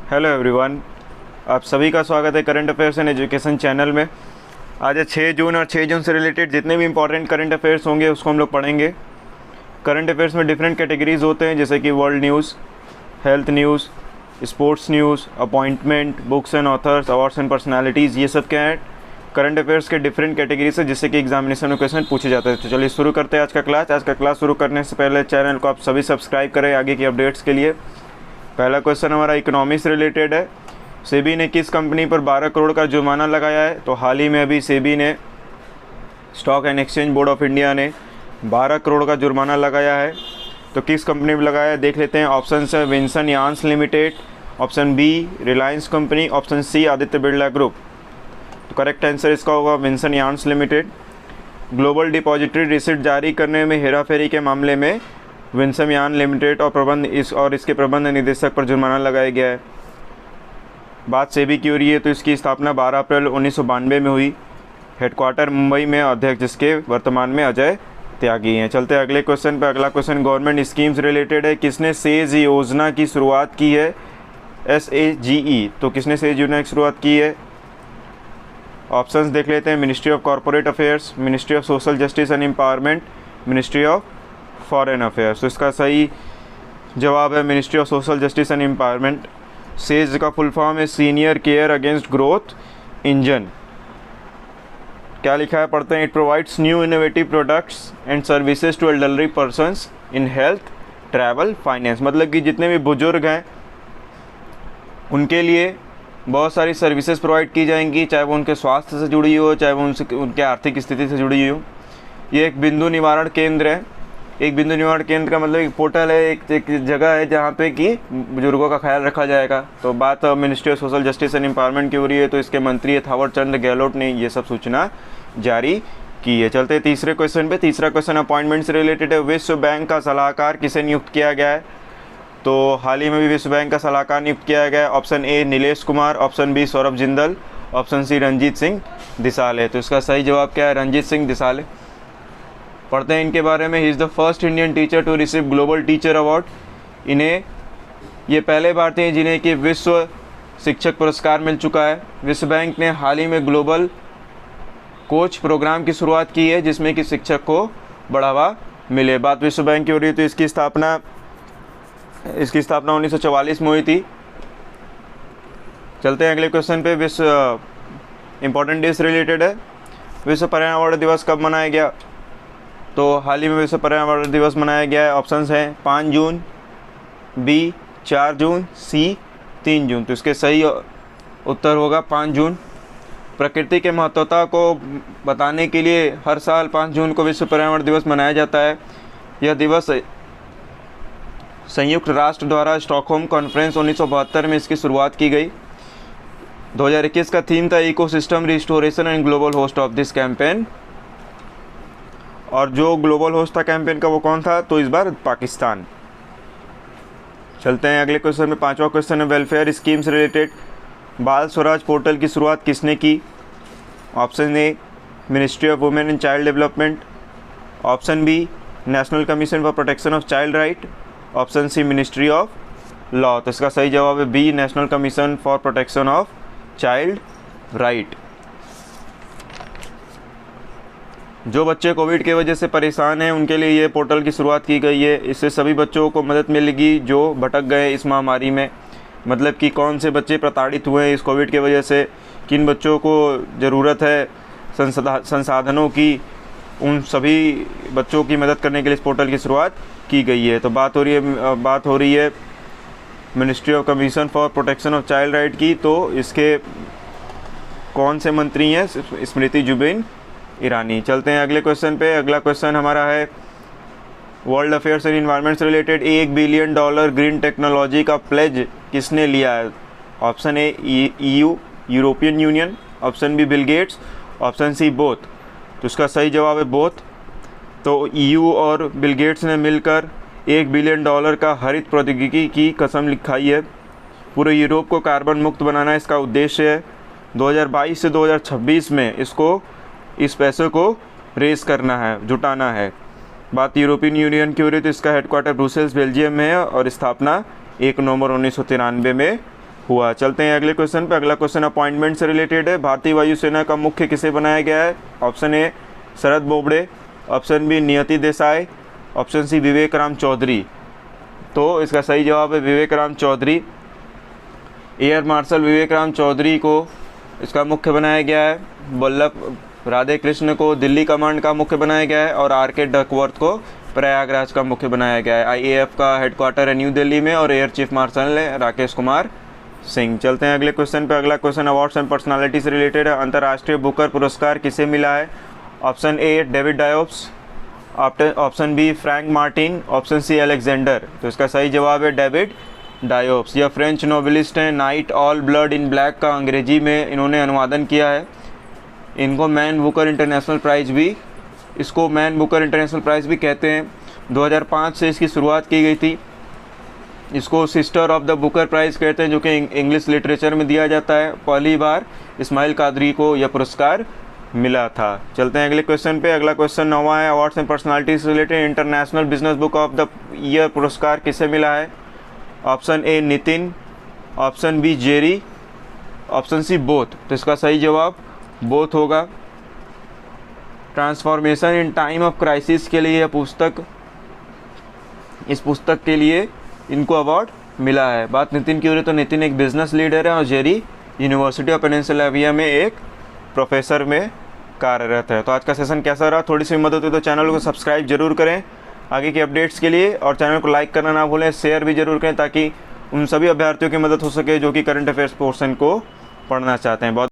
Hello everyone, आप सभी का स्वागत है current affairs and education channel में। आज है 6 जून और 6 जून से रिलेटेड जितने भी इंपॉर्टेंट करंट अफेयर्स होंगे उसको हम लोग पढ़ेंगे। करंट अफेयर्स में डिफरेंट कैटेगरीज होते हैं, जैसे कि world news, health news, sports news, appointment, books and authors, awards and personalities. ये सब क्या है, करंट अफेयर्स के डिफरेंट कैटेगरीज है जिससे कि एग्जामिनेशन में क्वेश्चन पूछे जाते हैं। तो चलिए शुरू करते हैं आज का क्लास। आज का क्लास शुरू करने से पहले चैनल को आप सभी सब्सक्राइब करें आगे की अपडेट्स के लिए। पहला क्वेश्चन हमारा इकोनॉमी से रिलेटेड है। सेबी ने किस कंपनी पर 12 करोड़ का जुर्माना लगाया है? तो हाल ही में अभी सेबी ने, stock and exchange board of India ने 12 करोड़ का जुर्माना लगाया है। तो किस कंपनी पर लगाया है देख लेते हैं। ऑप्शन है Wilson yarns limited, option B Reliance company, option C Aditya Birla group. तो करेक्ट आंसर इसका होगा Wilson yarns limited. Global depository receipt जारी करने में हेराफेरी के मामले में विल्सन यार्न लिमिटेड और इसके प्रबंध निदेशक पर जुर्माना लगाया गया है। बात सेबी की हो रही है तो इसकी स्थापना 12 अप्रैल 1992 में हुई। हेडक्वार्टर मुंबई में, अध्यक्ष जिसके वर्तमान में अजय त्यागी हैं। चलते हैं अगले क्वेश्चन पे। अगला क्वेश्चन गवर्नमेंट स्कीम्स रिलेटेड है। किसने सेज योजना की शुरुआत की है? SAGE। तो किसने सेज योजना की शुरुआत की है? ऑप्शंस देख लेते हैं। Ministry of corporate affairs, ministry of social justice and empowerment, ministry of foreign affairs. तो इसका सही जवाब है ministry of social justice and empowerment. SAGE का फुल फॉर्म है senior care against growth engine. क्या लिखा है पढ़ते हैं। It provides new innovative products and services to elderly persons in health, travel, finance. मतलब कि जितने भी बुजुर्ग हैं उनके लिए बहुत सारी सर्विसेज प्रोवाइड की जाएंगी, चाहे वो उनके स्वास्थ्य से जुड़ी हो, चाहे वो उनके आर्थिक स्थिति से जुड़ी हो। ये एक बिंदु निवारण केंद्र है। एक बिंदु निवारण केंद्र का मतलब एक पोर्टल है, एक जगह है जहाँ पे कि बुजुर्गों का ख्याल रखा जाएगा। तो बात ministry of social justice and empowerment की हो रही है, तो इसके मंत्री थावर चंद गहलोत ने ये सब सूचना जारी की है। चलते तीसरे क्वेश्चन पे। तीसरा क्वेश्चन अपॉइंटमेंट से रिलेटेड है। विश्व बैंक का सलाहकार किसे नियुक्त किया गया है? तो हाल ही में भी विश्व बैंक का सलाहकार नियुक्त किया गया है। Option A Nilesh Kumar, option B Saurabh Jindal, option C Ranjit Singh Disale. तो इसका सही जवाब क्या है? रंजीत सिंह दिसाले। पढ़ते हैं इनके बारे में। He is the first Indian teacher to receive global teacher award. इन्हें ये पहले भारतीय हैं जिन्हें कि विश्व शिक्षक पुरस्कार मिल चुका है। विश्व बैंक ने हाल ही में ग्लोबल कोच प्रोग्राम की शुरुआत की है जिसमें कि शिक्षक को बढ़ावा मिले। बात विश्व बैंक की हो रही है तो इसकी स्थापना 1944 में हुई थी। चलते हैं अगले क्वेश्चन पे। विश्व इंपॉर्टेंट डे से रिलेटेड है। विश्व पर्यावरण दिवस कब मनाया गया? तो हाल ही में विश्व पर्यावरण दिवस मनाया गया है। ऑप्शंस हैं 5 जून, बी 4 जून, सी 3 जून। तो इसके सही उत्तर होगा 5 जून। प्रकृति के महत्वता को बताने के लिए हर साल 5 जून को विश्व पर्यावरण दिवस मनाया जाता है। यह दिवस संयुक्त राष्ट्र द्वारा स्टॉकहोम कॉन्फ्रेंस 1972 में इसकी शुरुआत की गई। 2021 का थीम था ecosystem restoration and global host of this campaign. और जो ग्लोबल होस्ट था कैंपेन का वो कौन था? तो इस बार पाकिस्तान। चलते हैं अगले क्वेश्चन में। पांचवा क्वेश्चन है वेलफेयर स्कीम्स रिलेटेड। बाल स्वराज पोर्टल की शुरुआत किसने की? Option A ministry of women and child development, option B national commission for protection of child right, option C ministry of law. तो इसका सही जवाब है B national commission for protection of child right. जो बच्चे कोविड की वजह से परेशान हैं उनके लिए ये पोर्टल की शुरुआत की गई है। इससे सभी बच्चों को मदद मिलेगी जो भटक गए इस महामारी में। मतलब कि कौन से बच्चे प्रताड़ित हुए हैं इस कोविड की वजह से, किन बच्चों को ज़रूरत है संसाधनों की, उन सभी बच्चों की मदद करने के लिए इस पोर्टल की शुरुआत की गई है। तो बात हो रही है ministry of commission for protection of child right की। तो इसके कौन से मंत्री हैं? स्मृति जुबिन ईरानी। चलते हैं अगले क्वेश्चन पे। अगला क्वेश्चन हमारा है वर्ल्ड अफेयर्स एंड इन्वायरमेंट से रिलेटेड। $1 बिलियन ग्रीन टेक्नोलॉजी का प्लेज किसने लिया है? Option A EU European union, option B Bill Gates, option C both. तो इसका सही जवाब है बोथ। तो EU और बिल गेट्स ने मिलकर $1 बिलियन का हरित प्रौद्योगिकी की कसम खाई है। पूरे यूरोप को कार्बन मुक्त बनाना इसका उद्देश्य है। 2022 से 2026 में इस पैसे को रेस करना है, जुटाना है। बात यूरोपियन यूनियन की हो रही तो इसका हेडक्वार्टर ब्रुसेल्स बेल्जियम में है और स्थापना 1 नवंबर 1993 में हुआ। चलते हैं अगले क्वेश्चन पे। अगला क्वेश्चन अपॉइंटमेंट से रिलेटेड है। भारतीय वायुसेना का मुख्य किसे बनाया गया है? Option A Sharad Bobde, option B Niyati Desai, option C Vivek Ram Chaudhary. तो इसका सही जवाब है विवेक राम चौधरी। एयर मार्शल विवेक राम चौधरी को इसका मुख्य बनाया गया है। वल्लभ राधे कृष्ण को दिल्ली कमांड का मुख्य बनाया गया है और आर के डकवर्थ को प्रयागराज का मुख्य बनाया गया है। आईएएफ का हेडक्वार्टर है न्यू दिल्ली में और एयर चीफ मार्शल है राकेश कुमार सिंह। चलते हैं अगले क्वेश्चन पे। अगला क्वेश्चन अवार्ड्स एंड पर्सनालिटी से रिलेटेड है। अंतर्राष्ट्रीय बुकर पुरस्कार किसे मिला है? Option A David Diops, option B Frank Martin, option C Alexander. तो इसका सही जवाब है डेविड डायोप्स। यह फ्रेंच नोवेलिस्ट हैं। Night all blood in black का अंग्रेजी में इन्होंने अनुवादन किया है। इनको मैन बुकर इंटरनेशनल प्राइज़ भी कहते हैं। 2005 से इसकी शुरुआत की गई थी। इसको sister of the Booker prize कहते हैं, जो कि इंग्लिश लिटरेचर में दिया जाता है। पहली बार इस्माइल कादरी को यह पुरस्कार मिला था। चलते हैं अगले क्वेश्चन पे। अगला क्वेश्चन 9वां है अवार्ड्स एंड पर्सनालिटी से रिलेटेड। International business book of the year पुरस्कार किसे मिला है? Option A Nitin, option B Jerry, option C both. तो इसका सही जवाब बोथ होगा। Transformation in time of crisis के लिए इस पुस्तक के लिए इनको अवार्ड मिला है। बात नितिन की हो रही तो नितिन एक बिजनेस लीडर है और जेरी यूनिवर्सिटी ऑफ पेनिनसुला में एक प्रोफेसर में कार्यरत है। तो आज का सेशन कैसा रहा? थोड़ी सी मदद हुई तो चैनल को सब्सक्राइब जरूर करें आगे की अपडेट्स के लिए, और चैनल को लाइक करना ना भूलें, शेयर भी जरूर करें ताकि उन सभी अभ्यर्थियों की मदद हो सके जो कि करंट अफेयर्स पोर्शन को पढ़ना चाहते हैं। बहुत